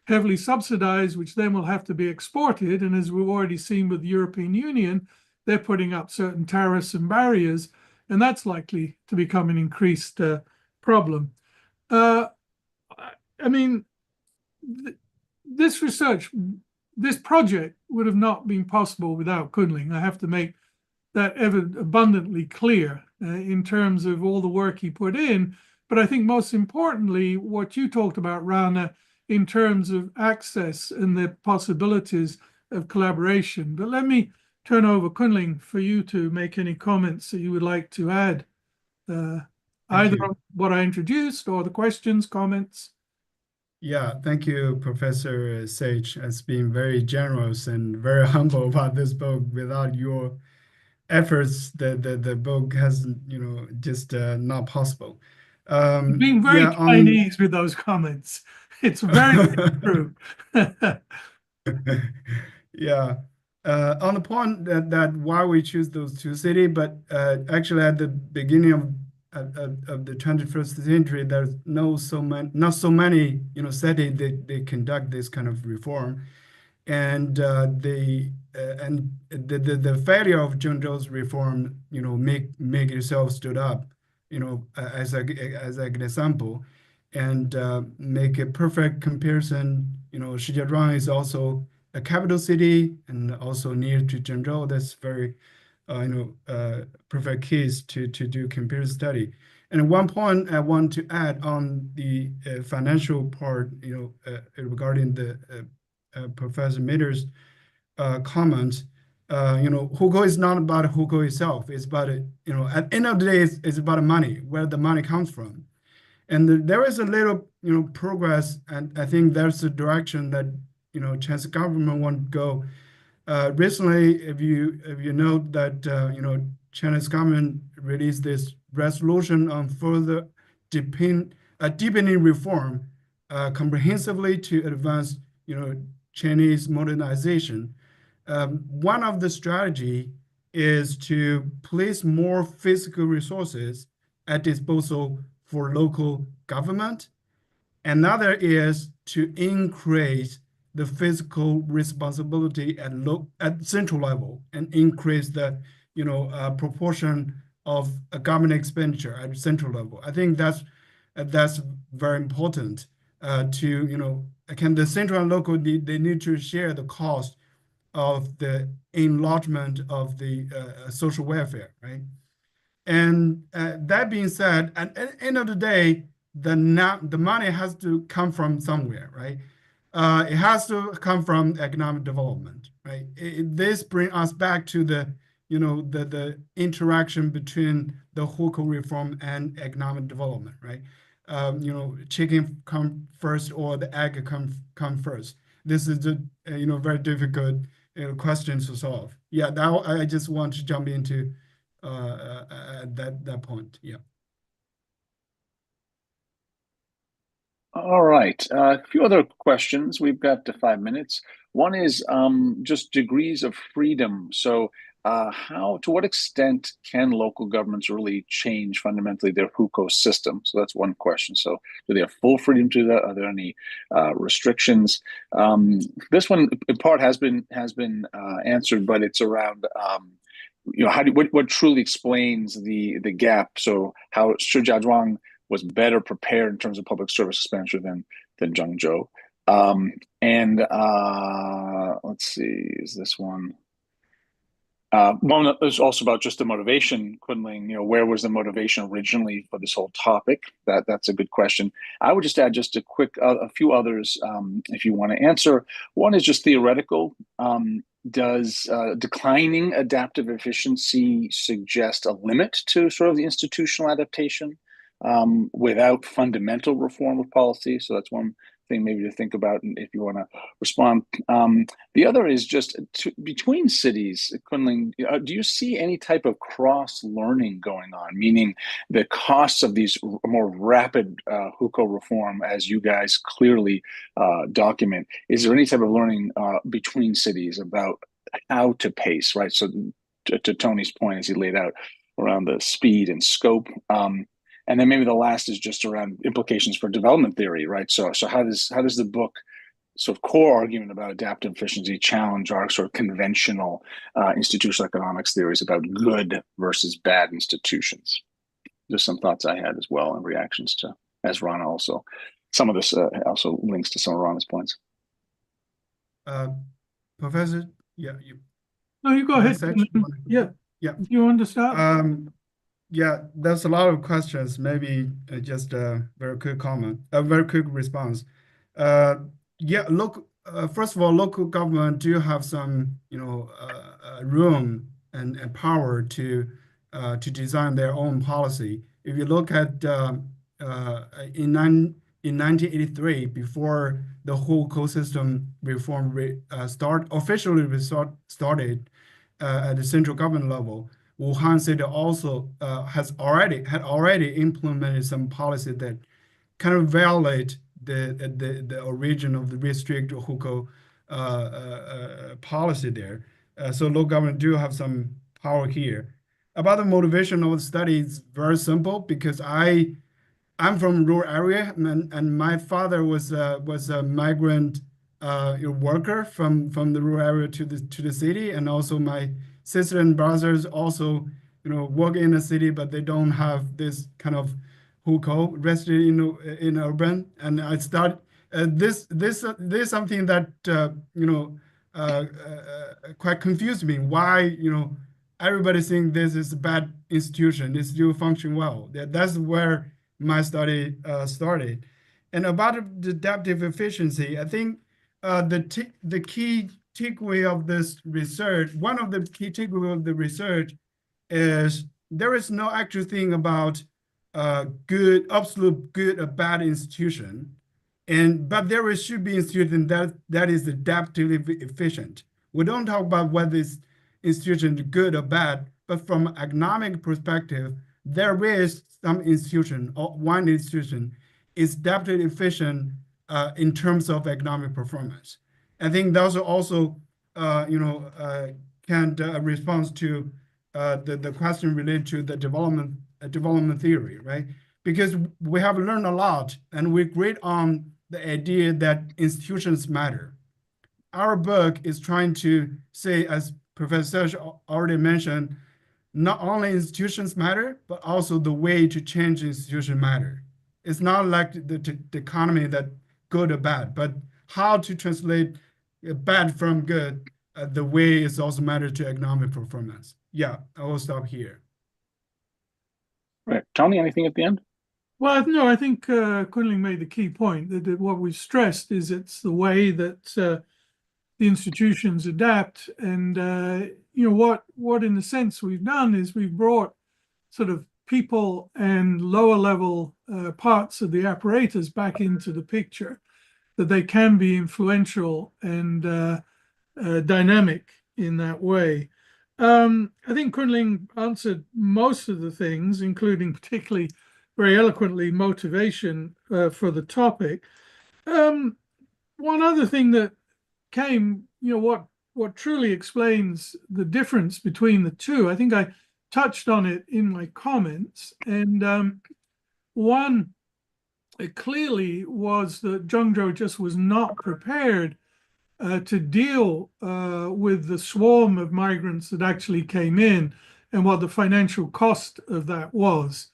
heavily subsidized, which then will have to be exported. And as we've already seen with the European Union, they're putting up certain tariffs and barriers, and that's likely to become an increased problem. This research, this project would have not been possible without Kunling. I have to make that abundantly clear in terms of all the work he put in. But I think most importantly, what you talked about, Rana, in terms of access and the possibilities of collaboration. But let me turn over, Kunling, for you to make any comments that you would like to add, either on what I introduced or the questions, comments. Yeah, thank you, Professor Saich, has been very generous and very humble about this book. Without your efforts, the book has, just not possible. Being very Chinese with those comments. It's very true. Yeah. On the point that why we choose those two cities, but actually at the beginning of the 21st century, there's not so many cities they conduct this kind of reform, and the failure of Zhengzhou's reform make itself stood up as an example, and make a perfect comparison. Shijiazhuang is also a capital city and also near to Zhengzhou. That's very perfect case to do comparison study. And one point I want to add on the financial part, regarding the Professor Mitter's comment. Hukou is not about Hukou itself. It's about at the end of the day, it's about money, where the money comes from. And there is a little progress, and I think that's the direction that Chinese government want to go. Recently, if you note that Chinese government released this resolution on further deepening reform comprehensively to advance Chinese modernization. One of the strategy is to place more physical resources at disposal for local government. Another is to increase the physical responsibility at central level and increase the proportion of government expenditure at central level. I think that's very important. The central and local they need to share the cost of the enlargement of the social welfare, right? And that being said, at the end of the day, the money has to come from somewhere, right? It has to come from economic development, right? This brings us back to the interaction between the Hukou reform and economic development, right? Chicken come first or the egg come first. This is a very difficult question to solve. Yeah, now I just want to jump into at that point. Yeah. All right. A few other questions. We've got 5 minutes. One is just degrees of freedom. So, to what extent can local governments really change fundamentally their Hukou system? So that's one question. So, do they have full freedom to do that? Are there any restrictions? This one, in part, has been answered, but it's around. What truly explains the gap? So, how Shijiazhuang was better prepared in terms of public service expenditure than Zhengzhou. Let's see, is this one? One is also about just the motivation, Kunling. Where was the motivation originally for this whole topic? That's a good question. I would just add just a few others if you want to answer. One is just theoretical. Does declining adaptive efficiency suggest a limit to sort of the institutional adaptation without fundamental reform of policy? So that's one thing maybe to think about if you want to respond. The other is just between cities, Kunling, do you see any type of cross-learning going on, meaning the costs of these more rapid Hukou reform, as you guys clearly document? Is there any type of learning between cities about how to pace, right? So to Tony's point, as he laid out around the speed and scope, and then maybe the last is just around implications for development theory, right? So how does the book sort of core argument about adaptive efficiency challenge our sort of conventional institutional economics theories about good versus bad institutions? Just some thoughts I had as well and reactions to, as Rana also. Some of this also links to some of Rana's points. Professor, No, you go ahead. Yeah. You want to start? Yeah, there's a lot of questions. Maybe just a very quick comment, a very quick response. Yeah, look. First of all, local government do have some, room and power to design their own policy. If you look at in 1983, before the whole ecosystem reform officially started at the central government level, Wuhan City also had already implemented some policy that kind of violate the origin of the restrict Hukou policy there. So local government do have some power here. About the motivation of the study, it's very simple because I'm from rural area and my father was a migrant worker from the rural area to the city, and also my sister and brothers also work in the city, but they don't have this kind of Hukou resident in urban. And I start this something that quite confused me. Why everybody think this is a bad institution? It still function well. That's where my study started. And about the adaptive efficiency, I think the key takeaway of this research, one of the key takeaway of the research is there is no actual thing about absolute good or bad institution, but there should be institution that is adaptively efficient. We don't talk about whether this institution is good or bad, but from an economic perspective, there is some institution or one institution is adaptively efficient in terms of economic performance. I think those are also, can respond to the question related to the development theory, right? Because we have learned a lot, and we agree on the idea that institutions matter. Our book is trying to say, as Professor Saich already mentioned, not only institutions matter, but also the way to change institutions matter. It's not like the economy that good or bad, but how to translate bad from good, the way is also matter to economic performance. Yeah, I will stop here. Right. Tony, anything at the end? Well, no, I think Kunling made the key point that what we've stressed is it's the way that the institutions adapt. And, what in a sense we've done is we've brought sort of people and lower level parts of the apparatus back into the picture, that they can be influential and dynamic in that way. I think Kunling answered most of the things, including particularly very eloquently motivation for the topic. One other thing that came, what truly explains the difference between the two, I think I touched on it in my comments, and one it clearly was that Zhengzhou just was not prepared to deal with the swarm of migrants that actually came in and what the financial cost of that was.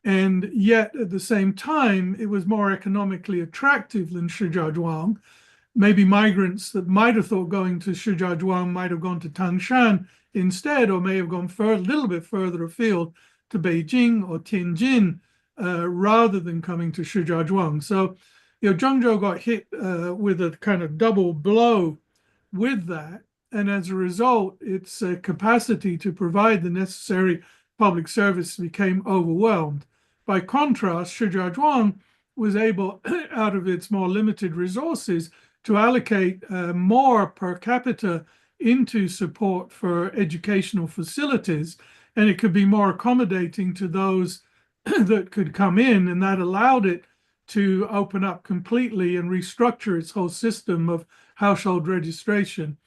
And yet, at the same time, it was more economically attractive than Shijiazhuang. Maybe migrants that might have thought going to Shijiazhuang might have gone to Tangshan instead, or may have gone a little bit further afield to Beijing or Tianjin rather than coming to Shijiazhuang. So, Zhengzhou got hit with a kind of double blow with that. And as a result, its capacity to provide the necessary public service became overwhelmed. By contrast, Shijiazhuang was able, out of its more limited resources, to allocate more per capita into support for educational facilities, and it could be more accommodating to those that could come in, and that allowed it to open up completely and restructure its whole system of household registration.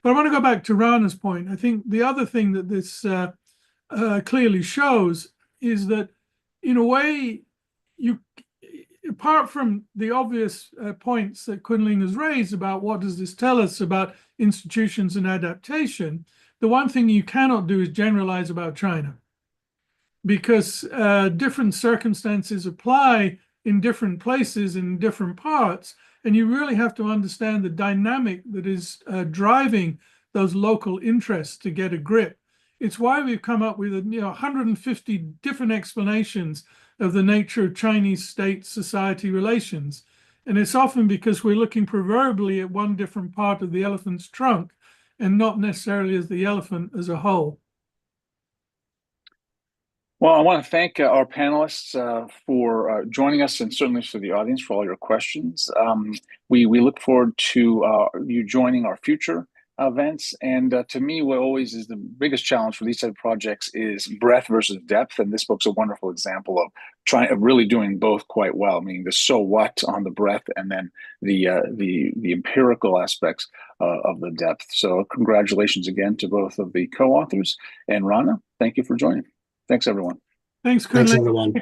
But I want to go back to Rana's point. I think the other thing that this clearly shows is that, in a way, apart from the obvious points that Kunling has raised about what does this tell us about institutions and adaptation, the one thing you cannot do is generalize about China, because different circumstances apply in different places, in different parts, and you really have to understand the dynamic that is driving those local interests to get a grip. It's why we've come up with 150 different explanations of the nature of Chinese state-society relations. And it's often because we're looking proverbially at one different part of the elephant's trunk and not necessarily as the elephant as a whole. Well, I want to thank our panelists for joining us, and certainly for the audience for all your questions. We look forward to you joining our future events. And to me, what always is the biggest challenge for these type of projects is breadth versus depth. And this book's a wonderful example of really doing both quite well, meaning the so what on the breadth, and then the empirical aspects of the depth. So congratulations again to both of the co-authors. And Rana, thank you for joining. Thanks, everyone. Thanks, Kunling. Thanks, everyone.